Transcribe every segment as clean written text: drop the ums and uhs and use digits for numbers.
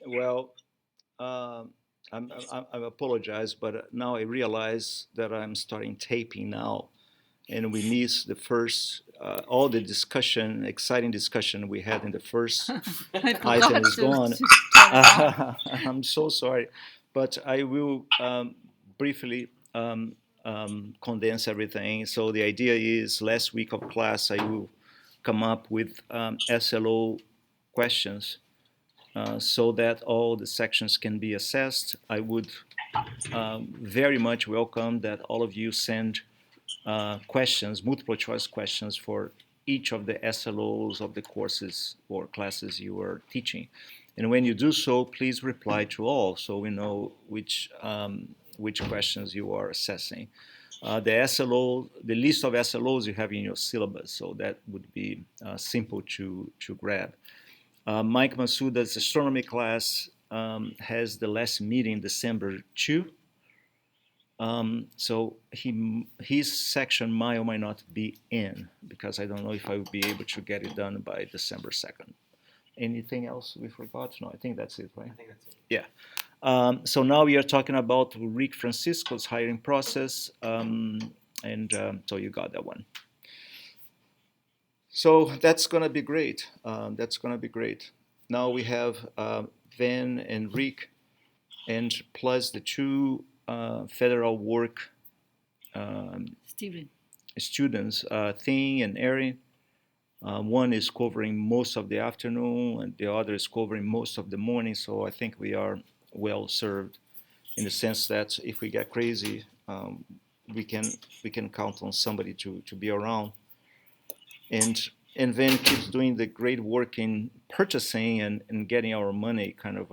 Well, I apologize, but now I realize that I'm starting taping now, and we miss the first, all the discussion, exciting discussion we had in the first I item forgot is gone. to turn it on. I'm so sorry, but I will briefly condense everything. So the idea is last week of class, I will come up with SLO questions so that all the sections can be assessed. I would very much welcome that all of you send questions, multiple choice questions for each of the SLOs of the courses or classes you are teaching. And when you do so, please reply to all so we know which questions you are assessing. The SLO, the list of SLOs you have in your syllabus, so that would be simple to grab. Mike Masuda's astronomy class has the last meeting December 2. So his section might or might not be in because I don't know if I will be able to get it done by December 2nd. Anything else we forgot? No, I think that's it, right? I think that's it. Yeah. So now we are talking about Rick Francisco's hiring process, and so you got that one. So that's gonna be great. That's gonna be great. Now we have Van and Rick, and plus the two federal work Steven. students, Thing and Erin. One is covering most of the afternoon, and the other is covering most of the morning. So I think we are well served in the sense that if we get crazy, we can we can count on somebody to be around. And and Van keeps doing the great work in purchasing and getting our money kind of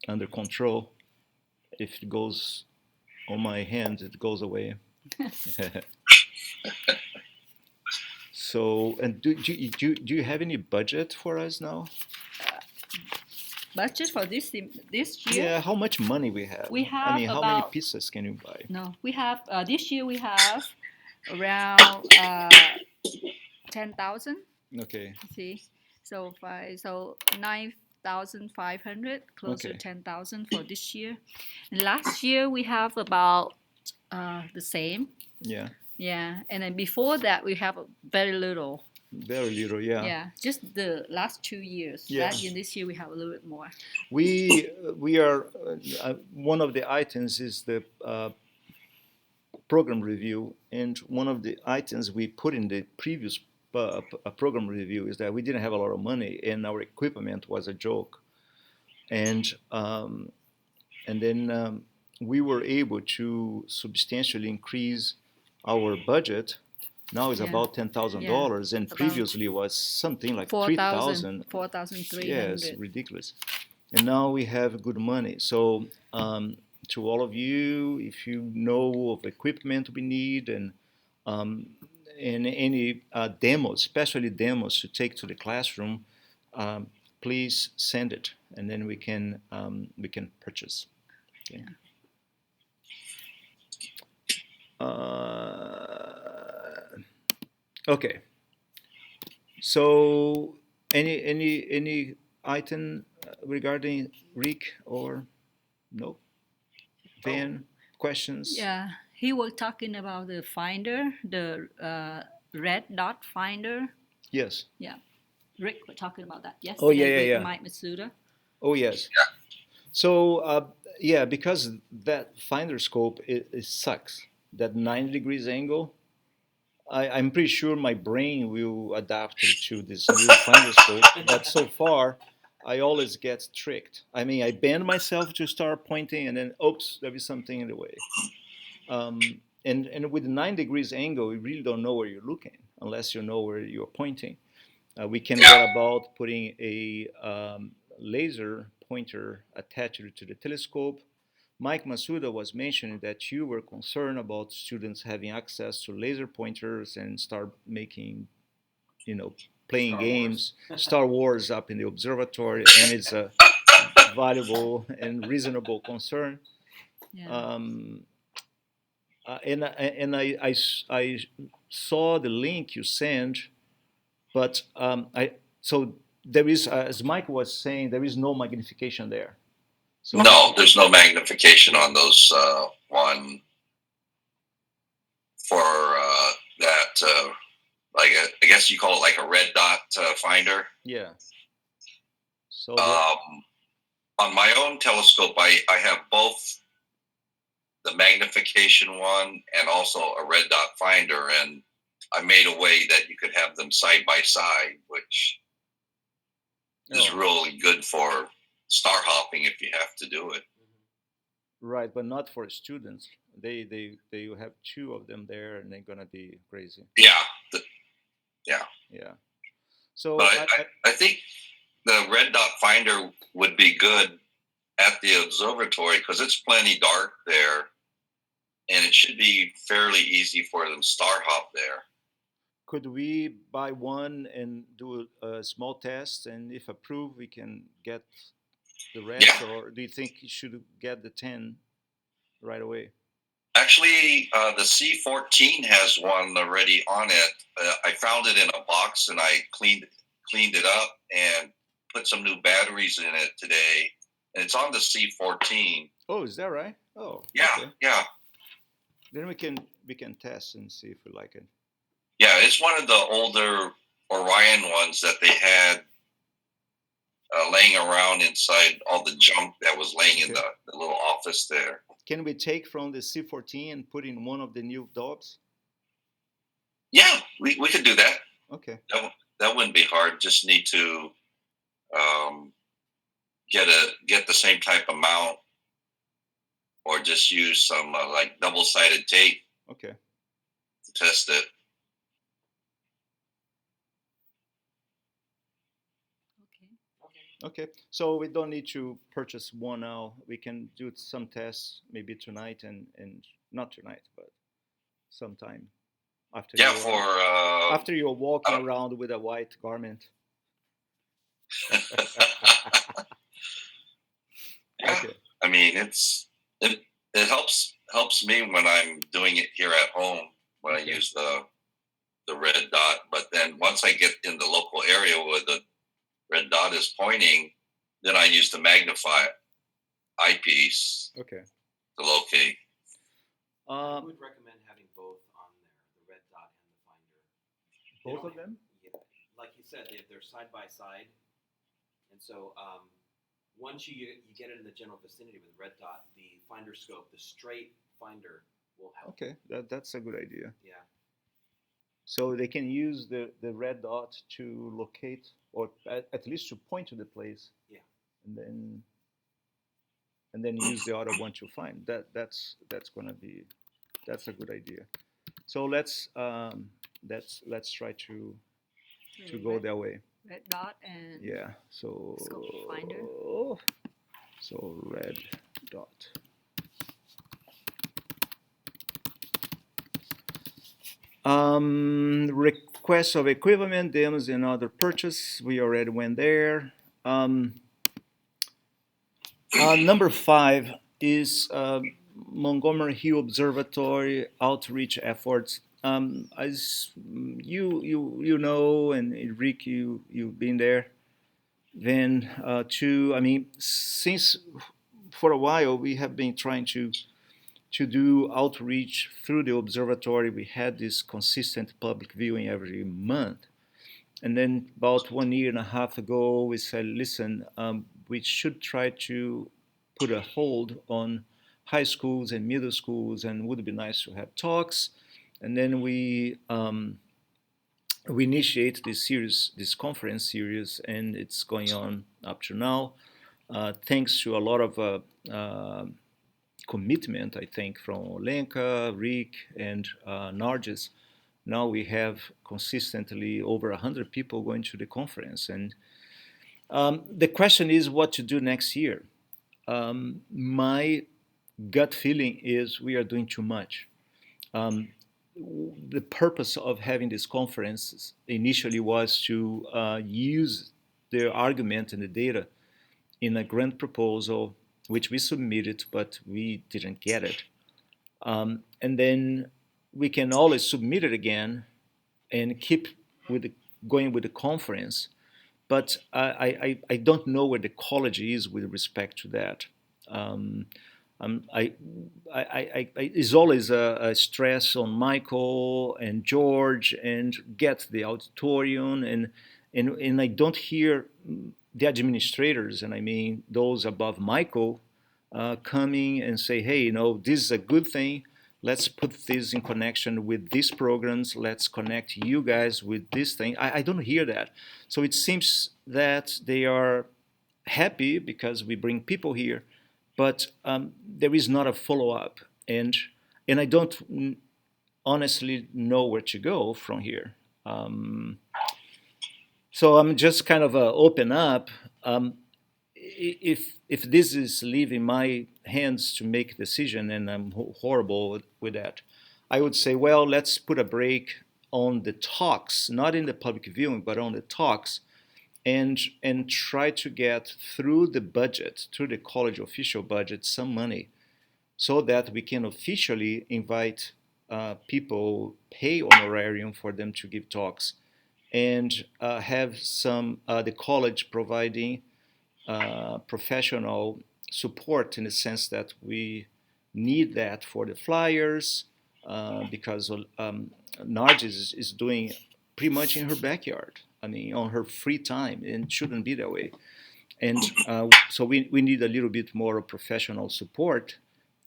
under control. If it goes on my hands, it goes away. So, and do you have any budget for us now? Budget for this year, Yeah, how much money we have? we I have mean, how many about pizzas can you buy? no. We have this year we have around 10,000. Okay, See, so 9,500, close to okay, 10,000 for this year. And last year we have about the same. yeah, Yeah, and then before that we have very little. very little, yeah. Yeah, just the last 2 years. Yeah. That year, this year we have a little bit more. We are one of the items is the program review, and one of the items we put in the previous program review is that we didn't have a lot of money and our equipment was a joke, and then we were able to substantially increase our budget. Now it's Yeah. about $10,000, and About previously was something like 4,000, 3,000. 4,300. Yes, ridiculous. And now we have good money. So to all of you, if you know of equipment we need um, and any demos, especially demos to take to the classroom, um, please send it, and then we can purchase. Okay. Okay. So any item regarding Rick or no? Van questions? Yeah, he was talking about the finder, the red dot finder. Yes. Yeah, Rick was talking about that Oh yeah, yesterday yeah, with yeah. Mike Masuda. Oh yes. So yeah, because that finder scope it sucks. That 90 degrees angle, I'm pretty sure my brain will adapt to this new finder scope. But so far, I always get tricked. I mean, I bend myself to start pointing, and then oops, there is something in the way. Um, and with 9 degrees angle, you really don't know where you're looking unless you know where you're pointing. We can get about putting a laser pointer attached to the telescope. Mike Masuda was mentioning that you were concerned about students having access to laser pointers and start making, you know, playing Star games, Star Wars up in the observatory, and it's a valuable and reasonable concern. Yeah. I saw the link you sent, but I so there is, as Mike was saying, there is no magnification there. So No, there's no magnification yeah, on those one for that. Like I guess you call it like a red dot finder. yeah. So the Um, on my own telescope, I have both the magnification one and also a red dot finder, and I made a way that you could have them side by side, which is oh, really good for star hopping if you have to do it. right, but not for students. They will have two of them there, and they're gonna be crazy. Yeah, the, yeah. Yeah. But So I think the red dot finder would be good at the observatory because it's plenty dark there, and it should be fairly easy for them to star hop there. could we buy one and do a small test, and if approved, we can get the Yeah, rest, or do you think you should get the 10 right away? actually, the C14 has one already on it. I found it in a box and I cleaned it up and put some new batteries in it today, and it's on the C14. Oh, is that right? Oh, Yeah, okay. yeah, Then we can test and see if we like it. yeah. It's one of the older Orion ones that they had laying around inside all the junk that was laying in Okay. the little office there. Can we take from the C14 and put in one of the new dogs? Yeah, we could do that. Okay. That wouldn't be hard. Just need to um, get the same type of mount, or just use some like double sided tape Okay. to test it. Okay. Okay. So we don't need to purchase one now. We can do some tests maybe tonight and not tonight, but sometime after Yeah, you for after you're walking uh, around with a white garment. yeah. Okay. I mean, it helps me when I'm doing it here at home when I Okay. use the red dot. But then once I get in the local area where the red dot is pointing, then I use the magnify eyepiece Okay. to locate. I Um, would recommend having both on there, the red dot and the finder. They both don't, of them? yeah, like you said, they're side by side, and so once you get it in the general vicinity with the red dot, the finder scope, the straight finder will help. Okay. That's a good idea. Yeah, So they can use the red dot to locate, or at least to point to the place, yeah. and then use the other one to find. That's gonna be that's a good idea. So let's try to The go that way. red dot and Yeah. So scope finder. red dot. Request of equipment, demos, and other purchase. We already went there. Number 5 is Montgomery Hill Observatory outreach efforts. As you know, and Rick, you've been there. Then too, I mean, since for a while we have been trying to do outreach through the observatory. We had this consistent public viewing every month. And then about 1 year and a half ago, we said, listen, we should try to put a hold on high schools and middle schools, and would be nice to have talks. And then we initiate this series, this conference series, and it's going on up to now. Thanks to a lot of commitment, I think, from Olenka, Rick, and Narges. Now we have consistently over 100 people going to the conference. And the question is what to do next year. My gut feeling is we are doing too much. Um, the purpose of having these conferences initially was to use the argument and the data in a grant proposal, which we submitted, but we didn't get it. And then we can always submit it again and keep with going with the conference. but I don't know where the college is with respect to that. Um, I, it's always a stress on Michael and George and get the auditorium and I don't hear the administrators, and I mean those above Michael, coming and say, hey, this is a good thing. Let's put this in connection with these programs. Let's connect you guys with this thing. I don't hear that. So it seems that they are happy because we bring people here, but there is not a follow up, and I don't honestly know where to go from here. So I'm just kind of open up. If this is leaving my hands to make a decision, and I'm horrible with that, I would say, well, let's put a break on the talks, not in the public viewing, but on the talks, and try to get through the budget, through the college official budget, some money, so that we can officially invite people, pay honorarium for them to give talks, and have some the college providing professional support in the sense that we need that for the flyers, because Nargis is doing pretty much in her backyard. I mean, on her free time, and it shouldn't be that way. And so we need a little bit more professional support,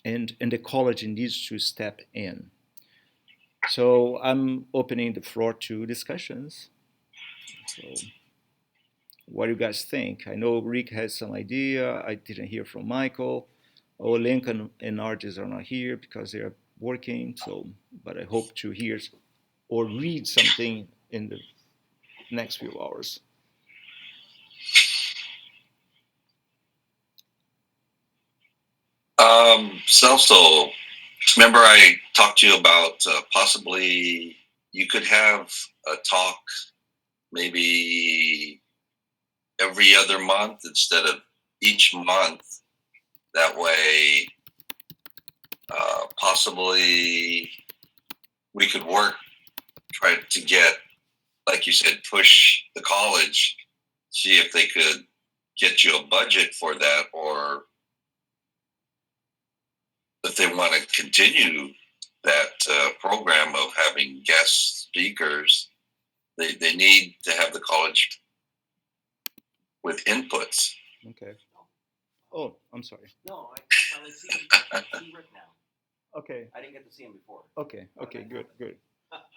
and the college needs to step in. So I'm opening the floor to discussions. So what do you guys think? I know Rick has some idea. I didn't hear from Michael. Oh, Lincoln and Artis are not here because they are working. So, but I hope to hear or read something in the next few hours. Celso, remember I talked to you about possibly you could have a talk maybe every other month instead of each month. That way, possibly we could try to get, like you said, push the college, see if they could get you a budget for that, or if they want to continue that program of having guest speakers, they need to have the college with inputs. Okay. Oh, I'm sorry. No, I finally see Rick now. Okay. I didn't get to see him before. Okay. Okay. Good. Good.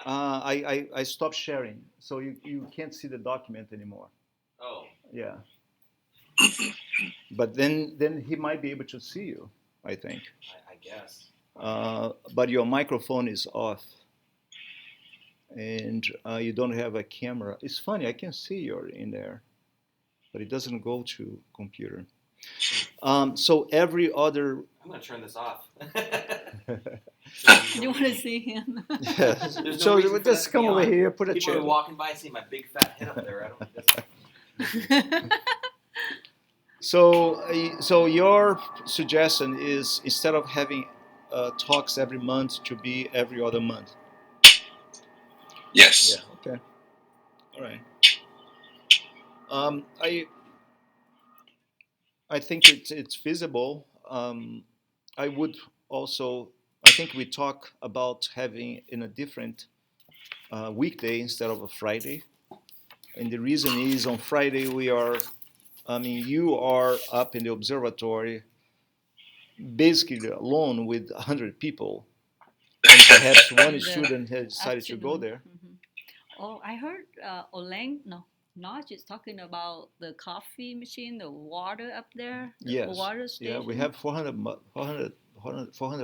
I stopped sharing, so you can't see the document anymore. Oh. Yeah. But then he might be able to see you, I think. I guess. But your microphone is off, and you don't have a camera. It's funny, I can see you're in there, but it doesn't go to computer. So every other. I'm gonna turn this off. You want to see him? Yeah. So just come over here, put a People chair. are walking by, see my big fat head up there. I don't. So your suggestion is instead of having talks every month to be every other month. Yes. Yeah. Okay. All right. I think it's feasible. I would also. I think we talk about having in a different weekday instead of a Friday, and the reason is on Friday we are. I mean, you are up in the observatory, basically alone with 100 people, and perhaps one student has decided to go there. Mm-hmm. Oh, I heard Notch is talking about the coffee machine, the water up there, the Yes. water station. Yeah, we have 400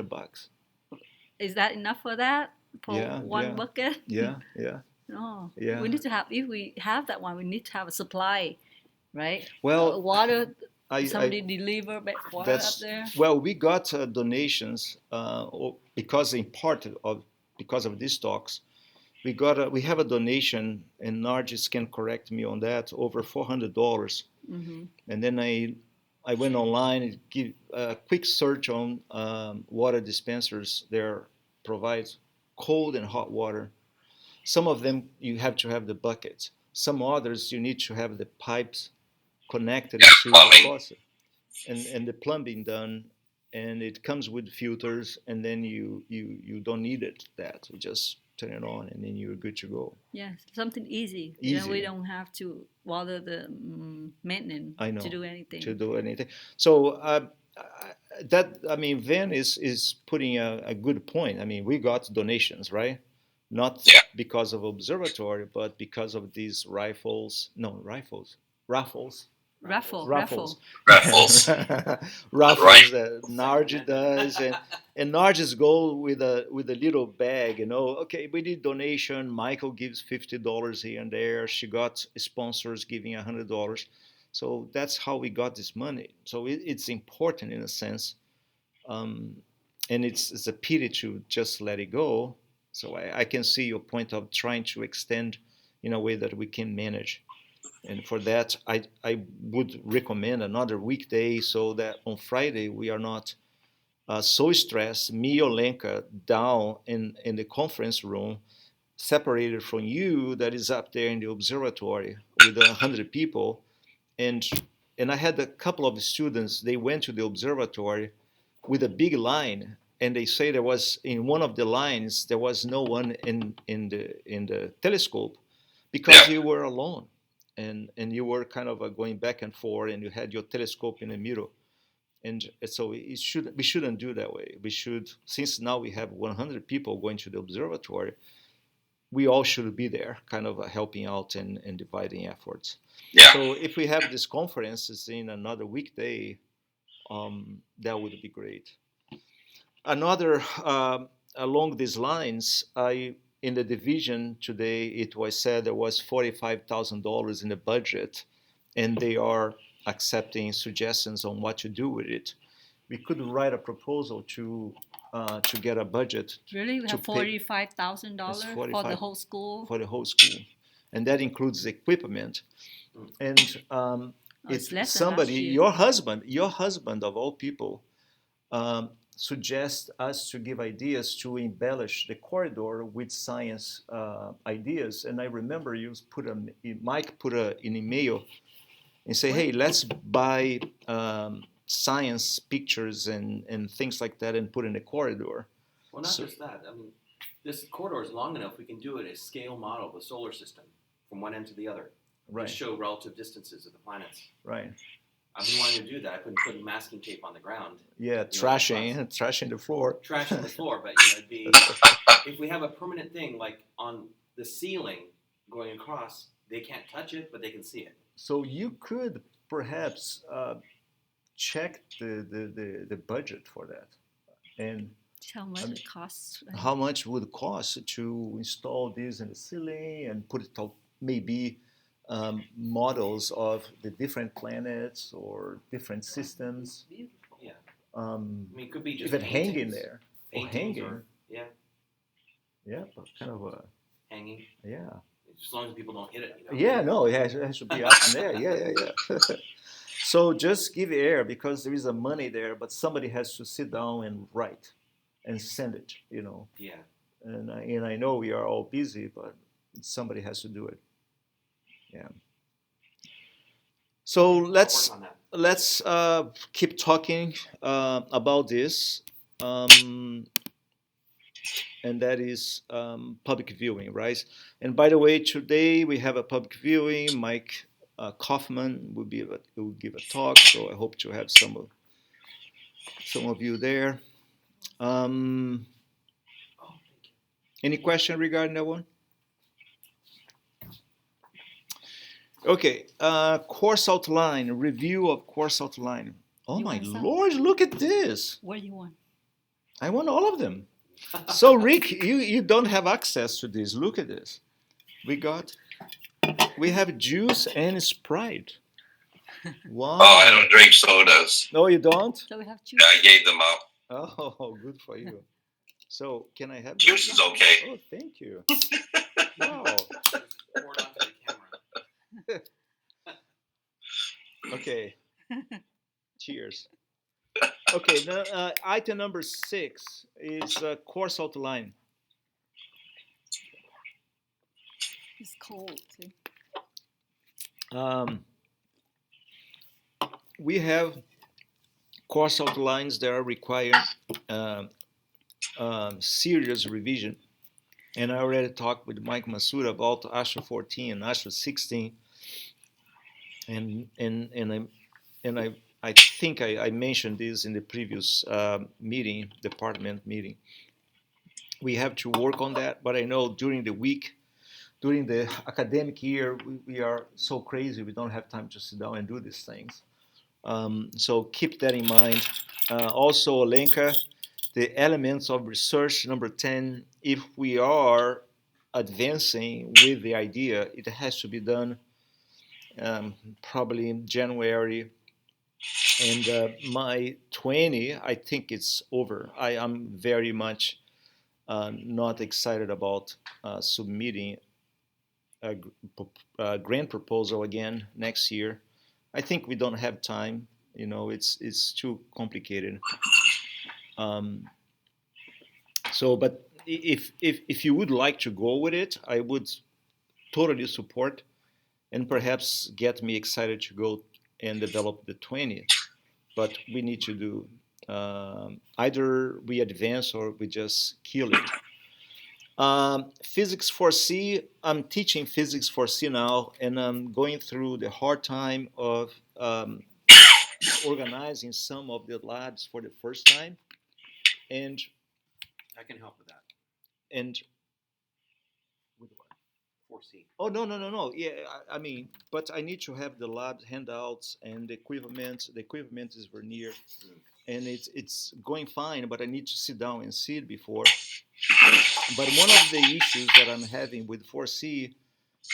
bucks. Is that enough for that? For Yeah, one yeah. bucket? Yeah, yeah. No. Yeah. We need to have, if we have that one, we need to have a supply, right? Well, water, somebody I deliver water up there. well, we got donations because in part of because of these talks, we have a donation, and Nargis can correct me on that, over $400. Mm-hmm. And then I went online and give a quick search on water dispensers. There provides cold and hot water. Some of them you have to have the buckets. Some others, you need to have the pipes connected Yeah, to the plumbing. faucet and the plumbing done, and it comes with filters, and then you don't need it that. You just turn it on, and then you're good to go. Yes, something easy. We Easy. don't have to bother the maintenance I to know, do to anything. do anything. So that, I mean, Van is putting a good point. I mean, we got donations, right? Not Yeah. because of observatory, but because of these rifles. No, rifles, raffles, Raffle. raffles, Raffles. Right. raffles that Second Narj Amendment. does, and Narj's go with a little bag. Okay, we did donation. Michael gives $50 here and there. She got sponsors giving $100. So that's how we got this money. So it's important in a sense, um, and it's a pity to just let it go. So I can see your point of trying to extend in a way that we can manage. And for that, I would recommend another weekday so that on Friday we are not so stressed, me or Lenka down in the conference room, separated from you that is up there in the observatory with 100 people. And and I had a couple of students, they went to the observatory with a big line, and they say there was in one of the lines there was no one in the telescope because Yeah. you were alone, and you were kind of going back and forth, and you had your telescope in the middle. And so we shouldn't do that way. We should, since now we have 100 people going to the observatory, we all should be there, kind of helping out and dividing efforts. Yeah. So if we have these conferences in another weekday, that would be great. Another along these lines, I in the division today it was said there was $45,000 in the budget, and they are accepting suggestions on what to do with it. We could write a proposal to get a budget Really, we to have pay. $45,000 It's for the 45 whole school. for the whole school, and that includes equipment. And Oh, it's if less than somebody, last year. your husband of all people, suggests us to give ideas to embellish the corridor with science ideas, and I remember Mike put an email and say, hey, let's buy science pictures and things like that and put in the corridor. Well, not So, just that. I mean, this corridor is long enough. We can do it a scale model of the solar system from one end to the other. right, Just show relative distances of the planets. right. I've been wanting to do that. I've been putting masking tape on the ground, Yeah, trashing the floor. trashing the floor. But it'd be if we have a permanent thing like on the ceiling going across, they can't touch it, but they can see it. So you could perhaps check the budget for that, and How much it costs? how much would it cost to install this in the ceiling and put it out, maybe models of the different planets or different systems. Yeah. I mean, it could be just even hanging paintings. there. Paintings hanging. or yeah. Yeah, but kind of a hanging. Yeah. As long as people don't hit it. Yeah, no, it has to be up in there. Yeah. So just give air because there is a money there, but somebody has to sit down and write and send it, Yeah. And I know we are all busy, but somebody has to do it. Yeah. So let's keep talking about this, and that is public viewing, right? And by the way, today we have a public viewing. Mike Kaufman will give a talk, so I hope to have some of you there. Any question regarding that one? Okay, course outline, review of course outline. Oh You my want some? Lord, look at this. What do you want? I want all of them. So Rick, you don't have access to this. Look at this. We have juice and Sprite. Wow. Oh, I don't drink sodas. No, you don't? So we have two. Yeah, I gave them up. Oh, good for you. So can I have Juice is okay. Oh, thank you. Wow. Pour it onto the camera. Okay. Cheers. Okay, now, item number 6 is course outline. It's cold too. Um, we have course outlines that are requiring uh, serious revision. And I already talked with Mike Masuda about Astro 14 and Astro 16, and I think I mentioned this in the previous meeting, department meeting. We have to work on that, but I know during the week, during the academic year, we are so crazy we don't have time to sit down and do these things. So keep that in mind. Also, Olenka, the elements of research number 10, if we are advancing with the idea, it has to be done probably in January. And my 20, I think it's over. I am very much not excited about submitting a, a grant proposal again next year. I think we don't have time. It's too complicated. Um, but if you would like to go with it, I would totally support and perhaps get me excited to go and develop the 20. But we need to do either we advance or we just kill it. Physics 4C, I'm teaching Physics 4C now, and I'm going through the hard time of organizing some of the labs for the first time. And I can help with that. and With what? 4C. Oh, no, no, no, no. Yeah, I mean, but I need to have the lab handouts and the equipment. The equipment is Vernier, and it's going fine. But I need to sit down and see it before. But one of the issues that I'm having with 4C,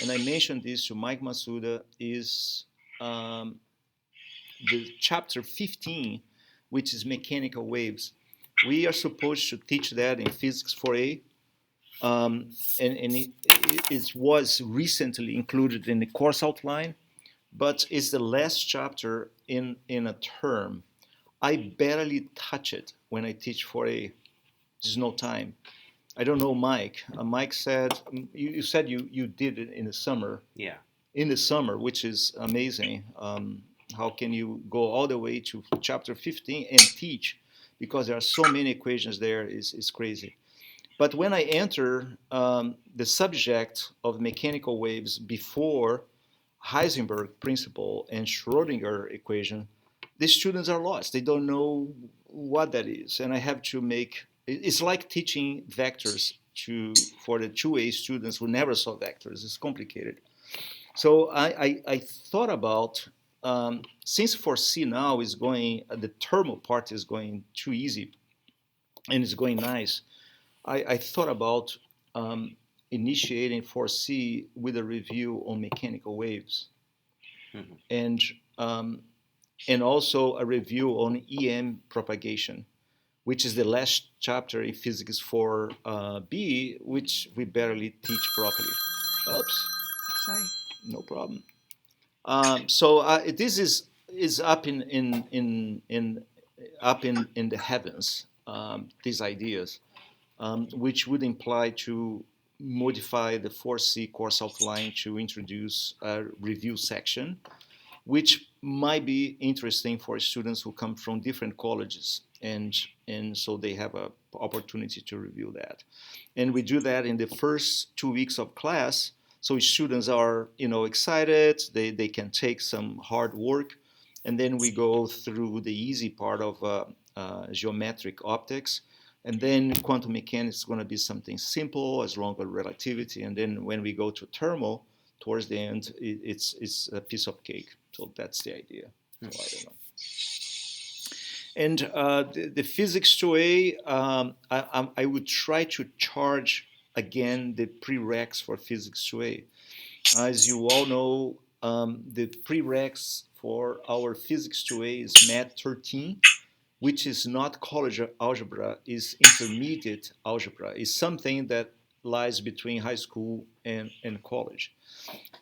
and I mentioned this to Mike Masuda, is the chapter 15, which is mechanical waves. We are supposed to teach that in Physics 4A, and it was recently included in the course outline, but it's the last chapter in a term. I barely touch it when I teach 4A. There's no time. I don't know, Mike. Mike said you said you did it in the summer. Yeah. In the summer, which is amazing. How can you go all the way to chapter 15 and teach? Because there are so many equations there, is crazy. But when I enter the subject of mechanical waves before Heisenberg principle and Schrodinger equation, the students are lost. They don't know what that is, and I have to make. It's like teaching vectors for the 2A students who never saw vectors. It's complicated. So I thought about since 4C now is going, the thermal part is going too easy, and it's going nice. I thought about initiating 4C with a review on mechanical waves, Mm-hmm. and also a review on EM propagation, which is the last chapter in Physics 4B, which we barely teach properly. Oops. Sorry. No problem. So this is up in the heavens. These ideas, which would imply to modify the 4C course outline to introduce a review section, which might be interesting for students who come from different colleges, and so they have an opportunity to review that. And we do that in the first 2 weeks of class, so students are excited. They can take some hard work, and then we go through the easy part of geometric optics, and then quantum mechanics is going to be something simple as long as relativity, and then when we go to thermal towards the end, it's a piece of cake. So that's the idea. So I don't know. And the physics 2A, I would try to charge again the prereqs for physics 2A. As you all know, the prereqs for our physics 2A is Math 13, which is not college algebra, is intermediate algebra. It's something that lies between high school and college.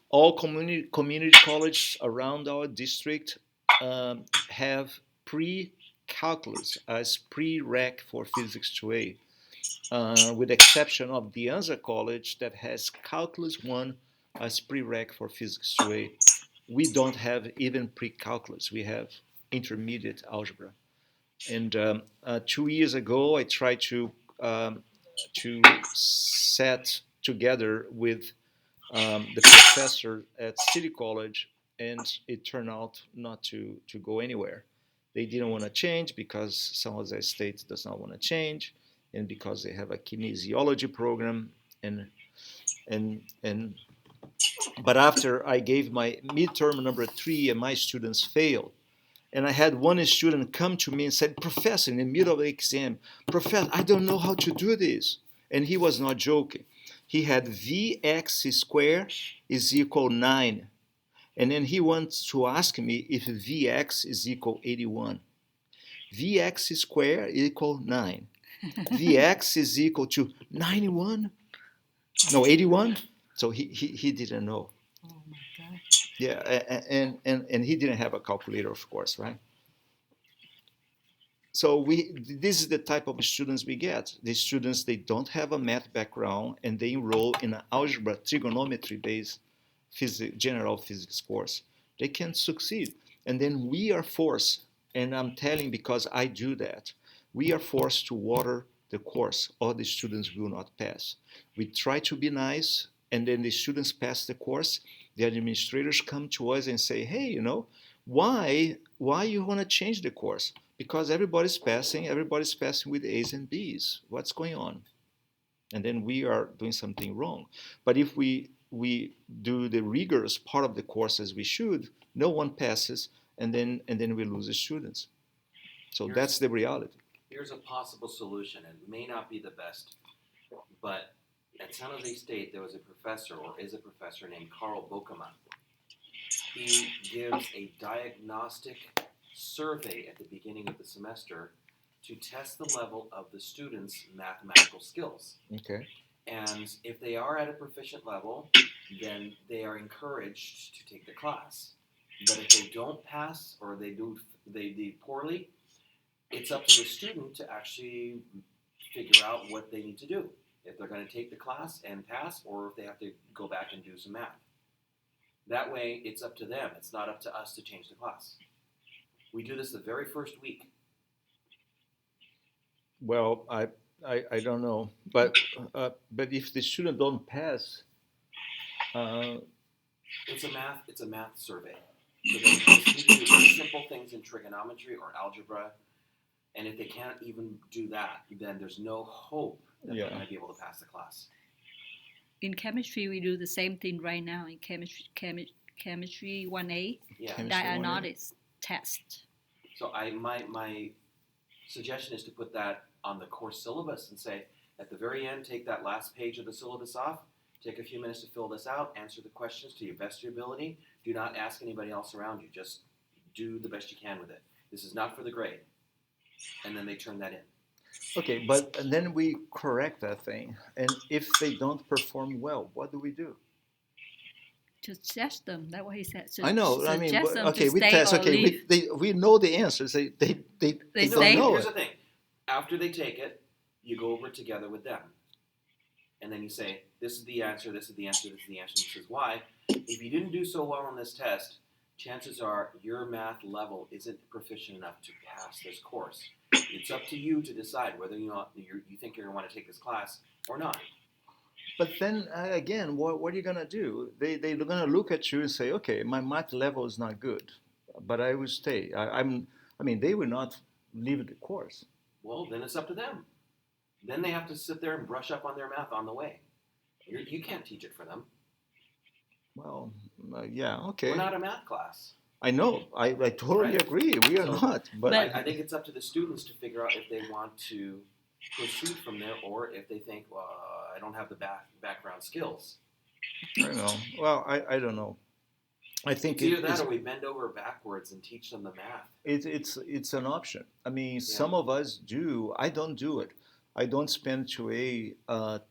All community colleges around our district have pre-calculus as prereq for physics 2A, with the exception of De Anza College that has calculus 1 as prereq for physics 2A. we don't have even pre-calculus. We have intermediate algebra. And 2 years ago, I tried to set together with the professor at City College, and it turned out not to go anywhere. They didn't want to change because San Jose State does not want to change, and because they have a kinesiology program, and and but after I gave my midterm number 3 and my students failed, and I had one student come to me and said, "Professor, in the middle of the exam, Professor, I don't know how to do this." And he was not joking. He had Vx squared is equal 9. And then he wants to ask me if Vx is equal 81. Vx squared equal 9. Vx is equal to 91? No, 81? So he didn't know. Oh my God. Yeah, and he didn't have a calculator, of course, right? So this is the type of students we get. The students, they don't have a math background and they enroll in an algebra trigonometry based general physics course. They can't succeed. And then we are forced, and I'm telling because I do that, we are forced to water the course or the students will not pass. We try to be nice, and then the students pass the course. The administrators come to us and say, "Hey, why you want to change the course? Because everybody's passing with A's and B's. What's going on?" And then we are doing something wrong. But if we do the rigorous part of the course as we should, no one passes, and then we lose the students. So that's the reality. Here's a possible solution. It may not be the best, but at San Jose State there was a professor, or is a professor, named Carl Bokema. He gives a diagnostic survey at the beginning of the semester to test the level of the students' mathematical skills. Okay. And if they are at a proficient level, then they are encouraged to take the class. But if they don't pass, or they do poorly, it's up to the student to actually figure out what they need to do. If they're going to take the class and pass, or if they have to go back and do some math. That way, it's up to them. It's not up to us to change the class. We do this the very first week. Well, I don't know, but if the student don't pass, It's a math survey. So they just need to do very simple things in trigonometry or algebra, and if they can't even do that, then there's no hope that they're going to be able to pass the class. In chemistry, we do the same thing right now in chemistry 1A, Yeah. diagnostics test. So my suggestion is to put that on the course syllabus and say, at the very end, take that last page of the syllabus off, take a few minutes to fill this out, answer the questions to your best of your ability. Do not ask anybody else around you. Just do the best you can with it. This is not for the grade. And then they turn that in. okay, but then we correct that thing, and if they don't perform well, what do we do? To test them. That's what he said. I know. I mean, Suggest them okay, to we stay test. or Okay, leave. we know the answers. They They don't say- know Here's it. the thing. After they take it, you go over it together with them. And then you say, this is the answer, this is the answer, this is the answer, this is why. If you didn't do so well on this test, chances are your math level isn't proficient enough to pass this course. It's up to you to decide whether you think you're going to want to take this class or not. But then again, what are you gonna do? They're gonna look at you and say, okay, my math level is not good, but I will stay. I mean, they will not leave the course. Well, then it's up to them. Then they have to sit there and brush up on their math on the way. You can't teach it for them. Well, yeah, okay. We're not a math class. I know. I totally Right. agree. We are So- not. But I think it's up to the students to figure out if they want to proceed from there, or if they think, well, I don't have the background skills. I know. Well, I don't know. I think It's either that or we bend over backwards and teach them the math. it's an option. I mean, some of us do. I don't do it. I don't spend to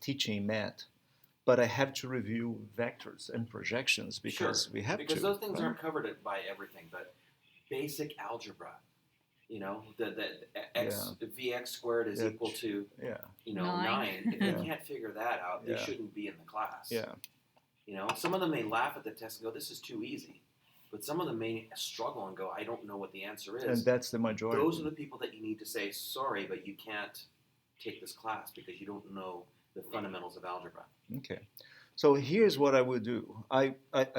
teaching math, but I have to review vectors and projections because we have because to. those things right? aren't covered by everything, but basic algebra. The Vx squared is Yeah. equal to Yeah. 9. If they Yeah. can't figure that out, they Yeah. shouldn't be in the class. Yeah. Some of them may laugh at the test and go, "This is too easy." But some of them may struggle and go, I don't know what the answer is. And that's the majority. Those are the people that you need to say, sorry, but you can't take this class because you don't know the fundamentals of algebra. Okay. So here's what I will do. I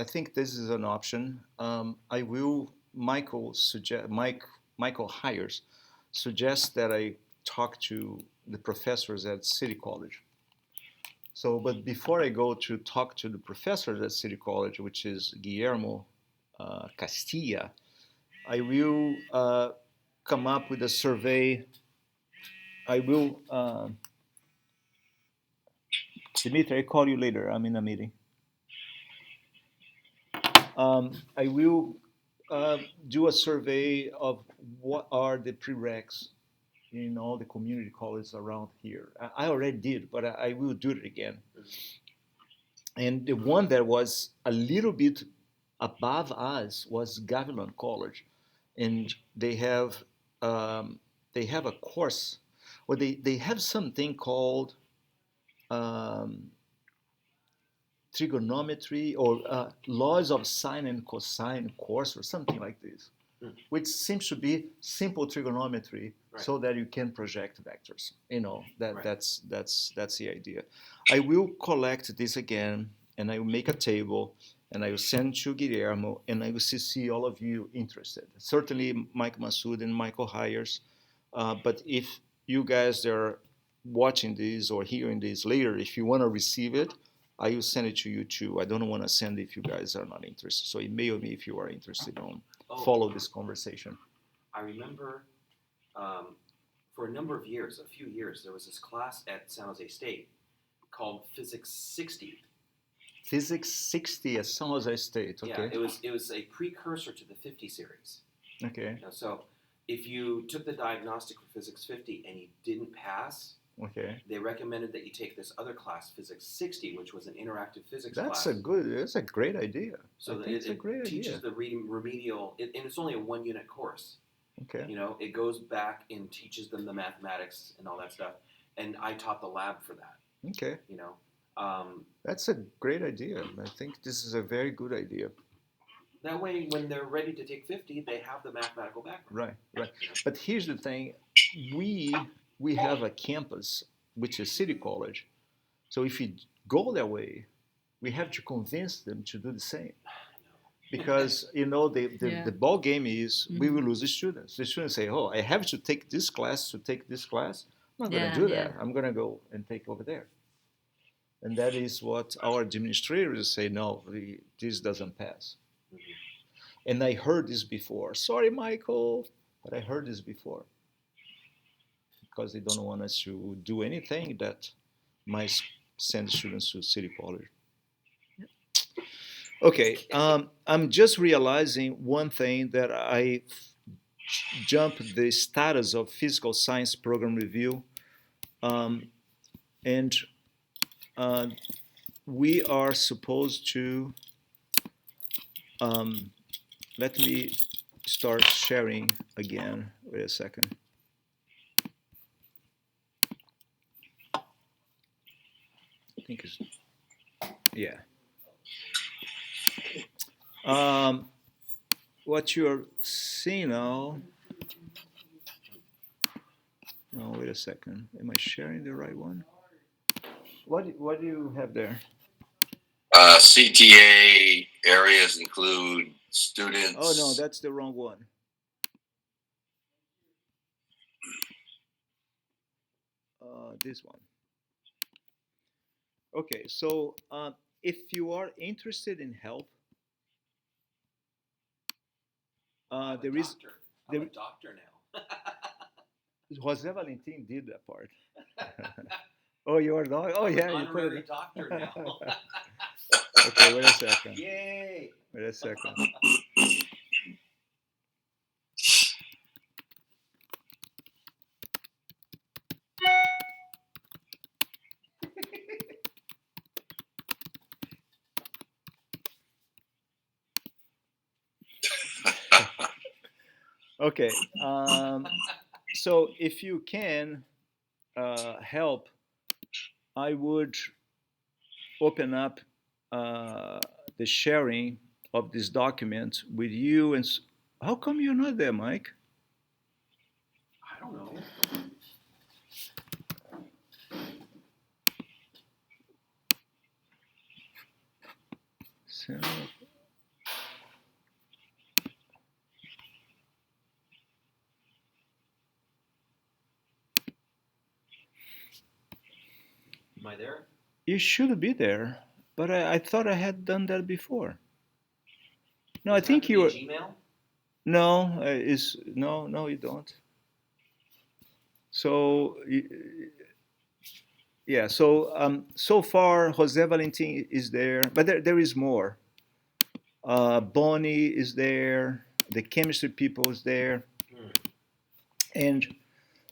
think this is an option. I will, Michael Hires suggests that I talk to the professors at City College. So, but before I go to talk to the professors at City College, which is Guillermo Castilla, I will come up with a survey. I will, Dimitri, I call you later. I'm in a meeting. I will do a survey of what are the prereqs in all the community colleges around here. I already did, but I will do it again. And the one that was a little bit above us was Gavilan College, and they have a course, or they have something called trigonometry or laws of sine and cosine course or something like this, which seems to be simple trigonometry, Right. so that you can project vectors. Right. That's the idea. I will collect this again, and I will make a table, and I will send to Guillermo, and I will CC all of you interested. Certainly Mike Massoud and Michael Hires, but if you guys that are watching this or hearing this later, if you want to receive it, I will send it to you too. I don't want to send it if you guys are not interested. So email me if you are interested on follow this conversation. I remember for a number of years, a few years, there was this class at San Jose State called Physics 60. Physics 60 at San Jose State. Okay. Yeah, it was a precursor to the 50 series. Okay. So if you took the diagnostic for Physics 50 and you didn't pass, okay, they recommended that you take this other class, Physics 60, which was an interactive physics That's class. a great idea. So it's a great teaches idea. the remedial, and it's only a 1-unit course. Okay. It goes back and teaches them the mathematics and all that stuff. And I taught the lab for that. Okay. That's a great idea. I think this is a very good idea. That way, when they're ready to take 50, they have the mathematical background. Right. But here's the thing: we have a campus which is City College. So if you go that way, we have to convince them to do the same. Because the ball game is we will lose the students. The students say, "Oh, I have to take this class to take this class. I'm not going to do that. I'm going to go and take over there." And that is what our administrators say. No, this doesn't pass. Mm-hmm. And I heard this before. Sorry, Michael, but I heard this before. Because they don't want us to do anything that might send students to City College. Okay, I'm just realizing one thing, that I jumped the status of physical science program review, and we are supposed to, let me start sharing again. Wait a second. I think it's, yeah. What you're seeing now, no, wait a second. Am I sharing the right one? What do you have there? CTA areas include students. Oh, no, that's the wrong one. This one. Okay, so if you are interested in help, there is. I'm a doctor now. Jose Valentin did that part. Oh, you are not? Oh, yeah. I'm an honorary doctor now. Okay, wait a second. Yay! Wait a second. Okay. So if you can help, I would open up the sharing of this document with you. And how come you're not there, Mike? I don't know. So, Am I there? you should be there, but I thought I had done that before. No, I Does it have think to you be a were. Gmail? No, is no, no, you don't. So yeah, so far Jose Valentin is there, but there is more. Bonnie is there. The chemistry people is there, Hmm. and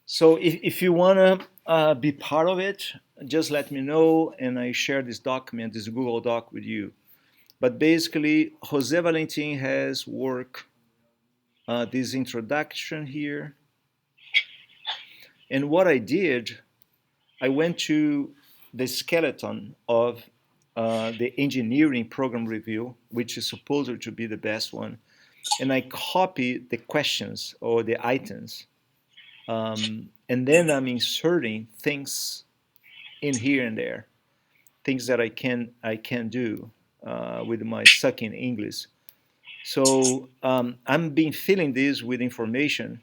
so if you wanna be part of it, just let me know, and I share this document, this Google Doc with you. But basically, Jose Valentin has work this introduction here, and what I did, I went to the skeleton of the engineering program review, which is supposed to be the best one, and I copied the questions or the items, and then I'm inserting things in here and there, things that I can do with my sucking English. So I'm been filling this with information,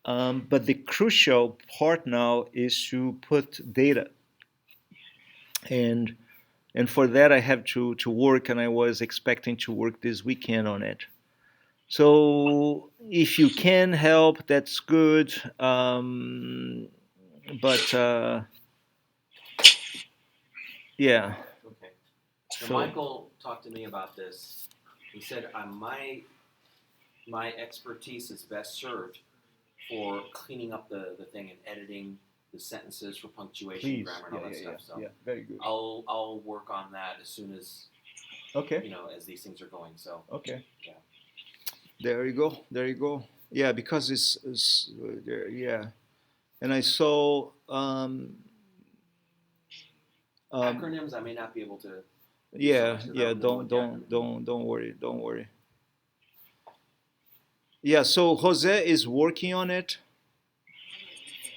but the crucial part now is to put data, and for that I have to work, and I was expecting to work this weekend on it. So if you can help, that's good. But yeah, Okay. So so Michael talked to me about this. He said my expertise is best served for cleaning up the thing and editing the sentences for punctuation, please, grammar, and yeah, all that yeah, stuff. yeah, So yeah, very good. I'll work on that as soon as Okay, as these things are going. So okay. yeah. There you go. There you go. Yeah, because it's there. Yeah, and I saw. Acronyms I may not be able to use so Yeah, much because I yeah. don't know Don't what the don't acronym means. don't worry. Don't worry. Yeah. So Jose is working on it,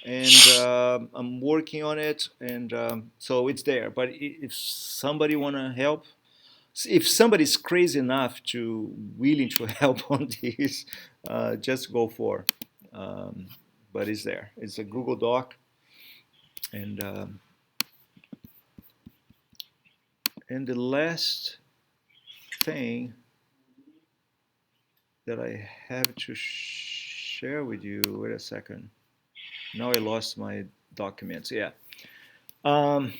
and I'm working on it, and so it's there. But if somebody wanna help, if somebody's crazy enough to willing to help on this, just go for. Um, but it's there. It's a Google Doc, and the last thing that I have to share with you. Wait a second. Now I lost my documents. Yeah. Um,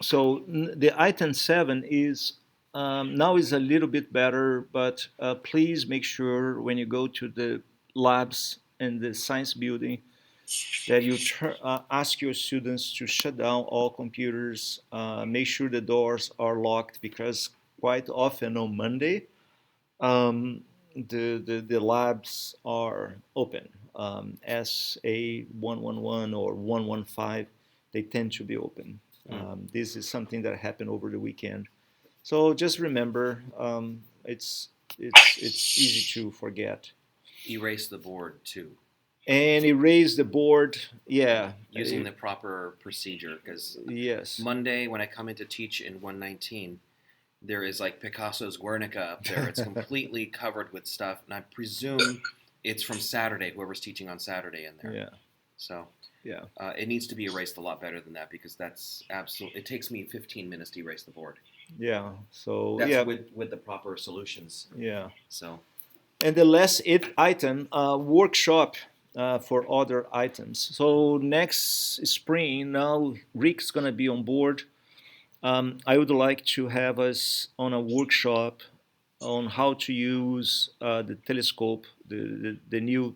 so the item 7 is now is a little bit better, but please make sure when you go to the labs and the science building that you ask your students to shut down all computers, make sure the doors are locked, because quite often on Monday the labs are open. SA111 or 115, they tend to be open. This is something that happened over the weekend. So just remember, it's easy to forget. Erase the board too, And erase the board. Yeah. using the proper procedure. Because Yes. Monday, when I come in to teach in 119, there is like Picasso's Guernica up there. It's completely covered with stuff, and I presume it's from Saturday. Whoever's teaching on Saturday in there. Yeah. So Yeah. it needs to be erased a lot better than that, because that's absolutely. It takes me 15 minutes to erase the board. Yeah. So That's yeah. with the proper solutions. Yeah. So And the last item, workshop for other items. So next spring, now Rick's gonna be on board. I would like to have us on a workshop on how to use the telescope, the new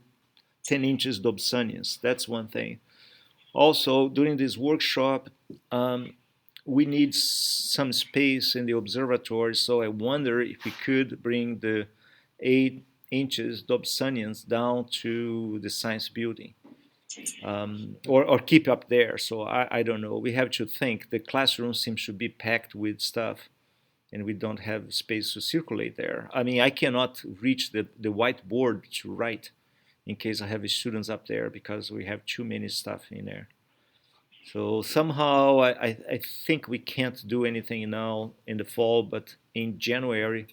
10 inches Dobsonians. That's one thing. Also, during this workshop, we need some space in the observatory, so I wonder if we could bring the 8 inches Dobsonians down to the science building, or keep up there. So I don't know. We have to think. The classroom seems to be packed with stuff, and we don't have space to circulate there. I mean, I cannot reach the whiteboard to write in case I have students up there because we have too many stuff in there. So somehow I think we can't do anything now in the fall, but in January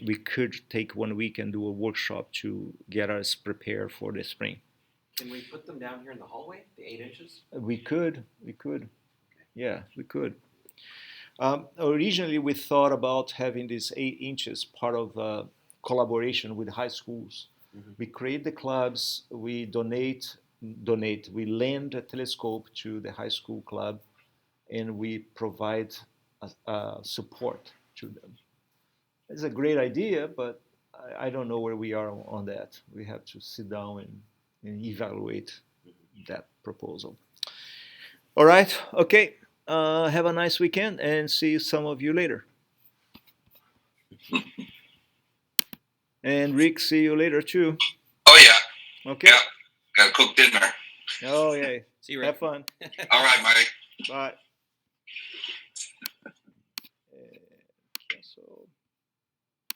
we could take 1 week and do a workshop to get us prepared for the spring. Can we put them down here in the hallway, the 8 inches? We could. Yeah, we could. Originally, we thought about having these 8 inches part of collaboration with high schools. Mhm. We create the clubs, we we lend a telescope to the high school club, and we provide support to them. It's a great idea, but I don't know where we are on that. We have to sit down and evaluate that proposal. All right, okay. Have a nice weekend and see some of you later. And Rick, see you later too. Oh yeah, Okay. yeah. Gotta cook dinner. Oh, yeah. See you, Rick. Have fun. All right, Mike. Bye.